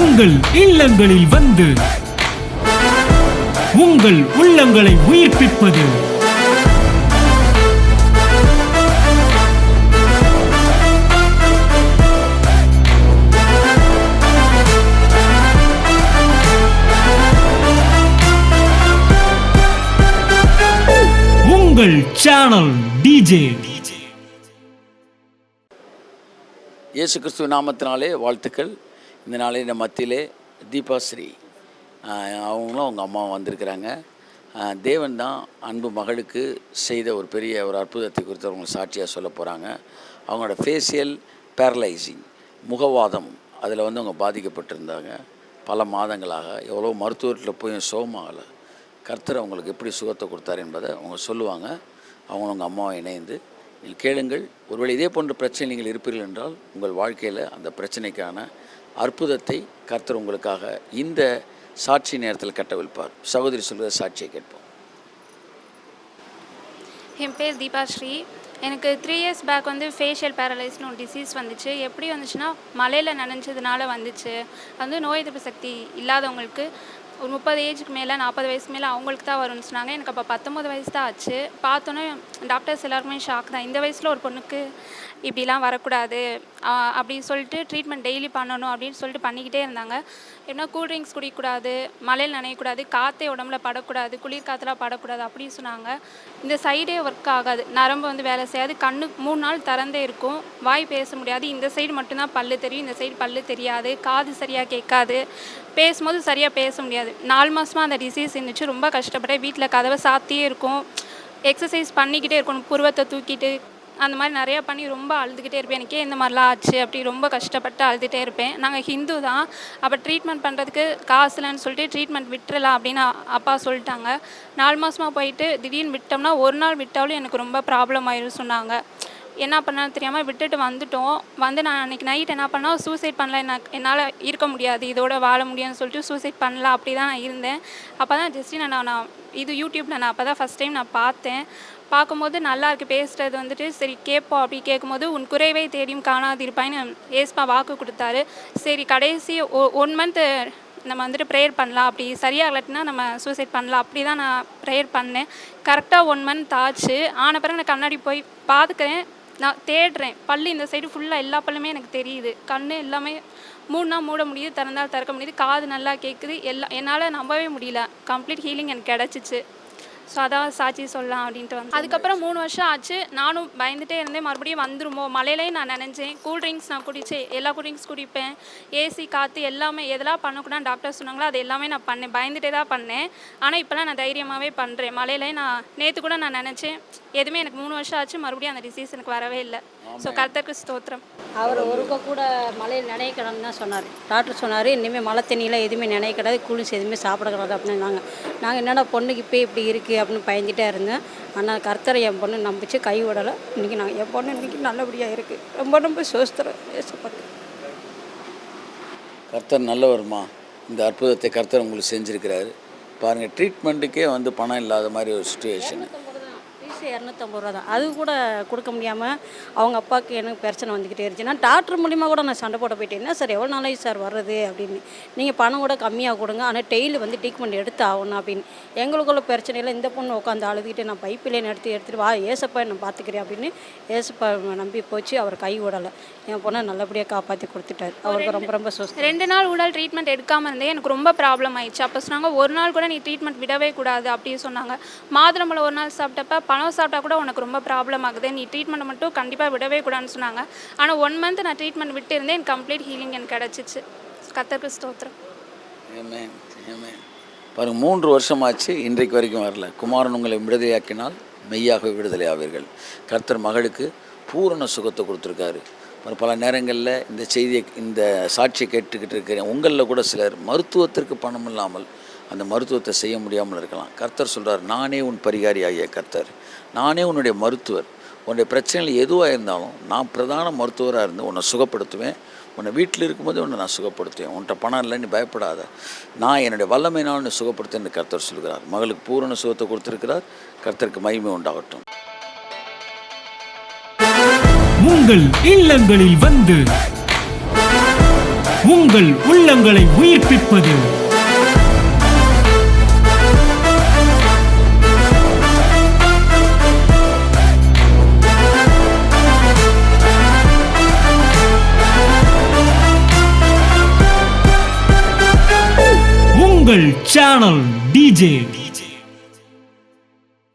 உங்கள் இல்லங்களில் வந்து உங்கள் உள்ளங்களை உயிர்ப்பிப்பது உங்கள் சேனல் டிஜே. இயேசு கிறிஸ்துவ நாமத்தினாலே வாழ்த்துக்கள். இந்த நாளில் இந்த மத்தியிலே தீபாஸ்ரீ அவங்களும் அவங்க அம்மா வந்திருக்கிறாங்க. தேவன் தான் அன்பு மகளுக்கு செய்த ஒரு பெரிய ஒரு அற்புதத்தை குறித்து அவங்க சாட்சியாக சொல்ல போகிறாங்க. அவங்களோட ஃபேஷியல் பேரலைசிங் முகவாதம் அதில் வந்து அவங்க பாதிக்கப்பட்டிருந்தாங்க. பல மாதங்களாக எவ்வளோ மருத்துவத்தில் போய் சுகமாகலை. கர்த்தர் அவங்களுக்கு எப்படி சுகத்தை கொடுத்தார் என்பதை அவங்க சொல்லுவாங்க. அவங்களும் அவங்க அம்மாவை இணைந்து நீங்கள் கேளுங்கள். ஒருவேளை இதே போன்ற பிரச்சனை நீங்கள் இருப்பீர்கள் என்றால் உங்கள் வாழ்க்கையில் அந்த பிரச்சனைக்கான அற்புதத்தை கர்த்தர் உங்களுக்காக இந்த சாட்சி நேரத்தில் கட்டவிழ்ப்பார். சகோதரி சொல்கிற சாட்சியை கேட்போம். என் பேர் தீபாஸ்ரீ. எனக்கு 3 years பேக் வந்து ஃபேஷியல் பேரலைஸ்னு ஒரு டிசீஸ் வந்துச்சு. எப்படி வந்துச்சுன்னா மழையில் நனைஞ்சதுனால வந்துச்சு. வந்து நோய் எதிர்ப்பு சக்தி இல்லாதவங்களுக்கு ஒரு 30 ஏஜுக்கு மேலே 40 வயசுக்கு மேலே அவங்களுக்கு தான் வரும்னு சொன்னாங்க. எனக்கு அப்போ 19 வயசு தான் ஆச்சு. பார்த்தோன்னே டாக்டர்ஸ் எல்லாருமே ஷாக் தான். இந்த வயசில் ஒரு பொண்ணுக்கு இப்படிலாம் வரக்கூடாது அப்படின்னு சொல்லிட்டு ட்ரீட்மெண்ட் டெய்லி பண்ணணும் அப்படின்னு சொல்லிட்டு பண்ணிக்கிட்டே இருந்தாங்க. எப்படின்னா கூல்ட்ரிங்க்ஸ் குடிக்கக்கூடாது, மழையில் நனையக்கூடாது, காற்றே உடம்புல படக்கூடாது, குளிர் காற்றுலாம் படக்கூடாது அப்படின்னு சொன்னாங்க. இந்த சைடே ஒர்க் ஆகாது, நரம்பு வந்து வேலை செய்யாது, கண்ணு 3 நாள் திறந்தே இருக்கும், வாய் பேச முடியாது, இந்த சைடு மட்டும்தான் பல்லு தெரியும், இந்த சைடு பல்லு தெரியாது, காது சரியாக கேட்காது, பேசும்போது சரியாக பேச முடியாது. 4 மாதமாக அந்த டிசீஸ் இருந்துச்சு. ரொம்ப கஷ்டப்பட்டேன். வீட்டில் கதவை சாத்தியே இருக்கும், எக்ஸசைஸ் பண்ணிக்கிட்டே இருக்கணும், புருவத்தை தூக்கிட்டு அந்த மாதிரி நிறையா பண்ணி ரொம்ப அழுதுகிட்டே இருப்பேன். எனக்கே இந்த மாதிரிலாம் ஆச்சு அப்படி ரொம்ப கஷ்டப்பட்டு அழுதுகிட்டே இருப்பேன். நாங்கள் ஹிந்து தான். அப்போ ட்ரீட்மெண்ட் பண்ணுறதுக்கு காசு இல்லைன்னு சொல்லிட்டு ட்ரீட்மெண்ட் விட்டுறலாம் அப்படின்னு அப்பா சொல்லிட்டாங்க. 4 மாதமாக போயிட்டு திடீர்னு விட்டோம்னா ஒரு நாள் விட்டாலும் எனக்கு ரொம்ப ப்ராப்ளம் ஆயிரும் சொன்னாங்க. என்ன பண்ணாலும் தெரியாமல் விட்டுட்டு வந்துட்டோம். வந்து நான் அன்றைக்கி நைட் என்ன பண்ணால் சூசைட் பண்ணல, என்னால் இருக்க முடியாது, இதோட வாழ முடியும்னு சொல்லிட்டு சூசைட் பண்ணலாம் அப்படி தான் நான் இருந்தேன். அப்போ தான் ஜஸ்ட் நான் இது யூடியூப்பில் நான் அப்போ தான் ஃபஸ்ட் டைம் நான் பார்த்தேன். பார்க்கும்போது நல்லா இருக்குது பேசுகிறது வந்துட்டு. சரி கேட்போம் அப்படி கேட்கும்போது உன் குறைவை தேடியும் காணாதிருப்பாயின்னு ஏஸ்பா வாக்கு கொடுத்தாரு. சரி கடைசி 1 month நம்ம வந்துட்டு ப்ரேயர் பண்ணலாம், அப்படி சரியாகலட்டினா நம்ம சூசைட் பண்ணலாம் அப்படி தான் நான் ப்ரேயர் பண்ணேன். கரெக்டாக 1 month ஆச்சு. ஆன பிறகு நான் கண்ணாடி போய் பார்த்துக்கிறேன், நான் தேடுறேன். பல்லு இந்த சைடு ஃபுல்லாக எல்லா பல்லுமே எனக்கு தெரியுது. கண் எல்லாமே மூடினா மூட முடியுது, திறந்தால் திறக்க முடியுது, காது நல்லா கேட்குது. என்னால் நம்பவே முடியல. கம்ப்ளீட் ஹீலிங் எனக்கு கிடச்சிச்சு. ஸோ அதான் சாட்சி சொல்லலாம் அப்படின்ட்டு வந்து அதுக்கப்புறம் 3 வருஷம் ஆச்சு. நானும் பயந்துகிட்டே இருந்தேன், மறுபடியும் வந்துருமோ. மழையிலையும் நான் நினைஞ்சேன். கூல்ட்ரிங்க்ஸ் நான் குடித்தேன், எல்லா கூல்ட்ரிங்க்ஸ் குடிப்பேன், ஏசி காற்று எல்லாமே எதெல்லாம் பண்ணக்கூடாது டாக்டர் சொன்னாங்களோ அது எல்லாமே நான் பண்ணேன். பயந்துகிட்டே தான் பண்ணேன். ஆனால் இப்போலாம் நான் தைரியமாகவே பண்ணுறேன். மழையிலையும் நான் நேற்று கூட நான் நினச்சேன் எதுவுமே எனக்கு 3 வருஷம் ஆச்சு, மறுபடியும் அந்த டிசீஸ் எனக்கு வரவே இல்லை. ஸோ கர்த்தருக்கு ஸ்தோத்திரம். அவர் ஒருக்க கூட மழையில் நினைக்கணும்னு தான் சொன்னார். டாக்டர் சொன்னார் இனிமேல் மழை தண்ணியில் எதுவுமே நினைக்கூடாது, கூலிங்ஸ் எதுவுமே சாப்பிடக்கூடாது அப்படின்னு. நாங்கள் என்னடா பொண்ணுக்கு இப்போ இப்படி இருக்குது அப்படின்னு பயந்துகிட்டே இருந்தேன். ஆனால் கர்த்தரை என் பொண்ணு நம்பிச்சு கை விடலை. இன்றைக்கி என் பொண்ணு இன்றைக்கி நல்லபடியாக இருக்குது. ரொம்ப சோஸ்திரம் ஏசப்பட்டு. கர்த்தர் நல்லவருமா. இந்த அற்புதத்தை கர்த்தர் உங்களுக்கு செஞ்சுருக்கிறாரு பாருங்கள். ட்ரீட்மெண்ட்டுக்கே வந்து பணம் இல்லாத மாதிரி ஒரு சுச்சுவேஷனு. 250 ரூபா தான். அது கூட கொடுக்க முடியாமல் அவங்க அப்பாவுக்கு எனக்கு பிரச்சனை வந்துக்கிட்டே இருந்துச்சு. நான் டாக்டர் மூலிமா கூட நான் சண்டை போட போயிட்டேன். என்ன சார் எவ்வளோ நாளைக்கு சார் வர்றது அப்படின்னு. நீங்கள் பணம் கூட கம்மியாக கொடுங்க, ஆனால் டெய்லி வந்து ட்ரீட்மெண்ட் எடுத்து ஆகணும் அப்படின்னு. எங்களுக்குள்ள பிரச்சனையில் இந்த பொண்ணு உட்காந்து அழுதுகிட்டு நான் பைப்பிலே எடுத்துகிட்டு வா ஏசப்பா நான் பார்த்துக்கிறேன் அப்படின்னு ஏசப்பா நம்பி போச்சு. அவர் கை விடலை. என் பொண்ணை நல்லபடியாக காப்பாற்றி கொடுத்துட்டார். அவருக்கு ரொம்ப சோஸ்தம். 2 நாள் ஊழல் ட்ரீட்மெண்ட் எடுக்காமல் இருந்தேன். எனக்கு ரொம்ப ப்ராப்ளம் ஆயிடுச்சு. அப்போ சொன்னாங்க 1 நாள் கூட நீ ட்ரீட்மெண்ட் விடவே கூடாது அப்படின்னு சொன்னாங்க. மாதுளம்பழம் 1 நாள் சாப்பிட்டப்ப பணம் சாப்பிட்டா கூட உனக்கு ரொம்ப ப்ராப்ளம் ஆகுது, நீ ட்ரீட்மெண்ட் மட்டும் கண்டிப்பாக விடவே கூடாதுன்னு சொன்னாங்க. ஆனால் 1 month நான் ட்ரீட்மெண்ட் விட்டு இருந்தேன். எனக்கு கம்ப்ளீட் ஹீலிங் எனக்கு கிடச்சிச்சு. கர்த்தருக்கு ஸ்தோத்திரம். பாருங்கள் 3 வருஷமாச்சு, இன்றைக்கு வரைக்கும் வரல. குமாரன் உங்களை விடுதலையாக்கினால் மெய்யாக விடுதலை ஆவீர்கள். கர்த்தர் மகளுக்கு பூரண சுகத்தை கொடுத்துருக்காரு. பல நேரங்களில் இந்த செய்தியை இந்த சாட்சியை கேட்டுக்கிட்டு இருக்கிறேன். உங்களில் கூட சிலர் மருத்துவத்திற்கு பணம் இல்லாமல் அந்த மருத்துவத்தை செய்ய முடியாமல் இருக்கலாம். கர்த்தர் சொல்கிறார், நானே உன் பரிகாரி ஆகிய கர்த்தர், நானே உன்னுடைய மருத்துவர். உன்னுடைய பிரச்சனைகள் எதுவாக இருந்தாலும் நான் பிரதான மருத்துவராக இருந்து உன்னை சுகப்படுத்துவேன். உன்னை வீட்டில் இருக்கும்போது உன்னை நான் சுகப்படுத்துவேன். உன்கிட்ட பணம் இல்லை, நீ பயப்படாத, நான் என்னுடைய வல்லமையினால் உன்னை சுகப்படுத்தேன்னு கர்த்தர் சொல்கிறார். மகளுக்கு பூரண சுகத்தை கொடுத்துருக்கிறார். கர்த்தருக்கு மகிமை உண்டாகட்டும். உங்கள் இல்லங்களில் வந்து உங்கள் உள்ளங்களை உயிர்ப்பிப்பது உங்கள் சேனல் டிஜே.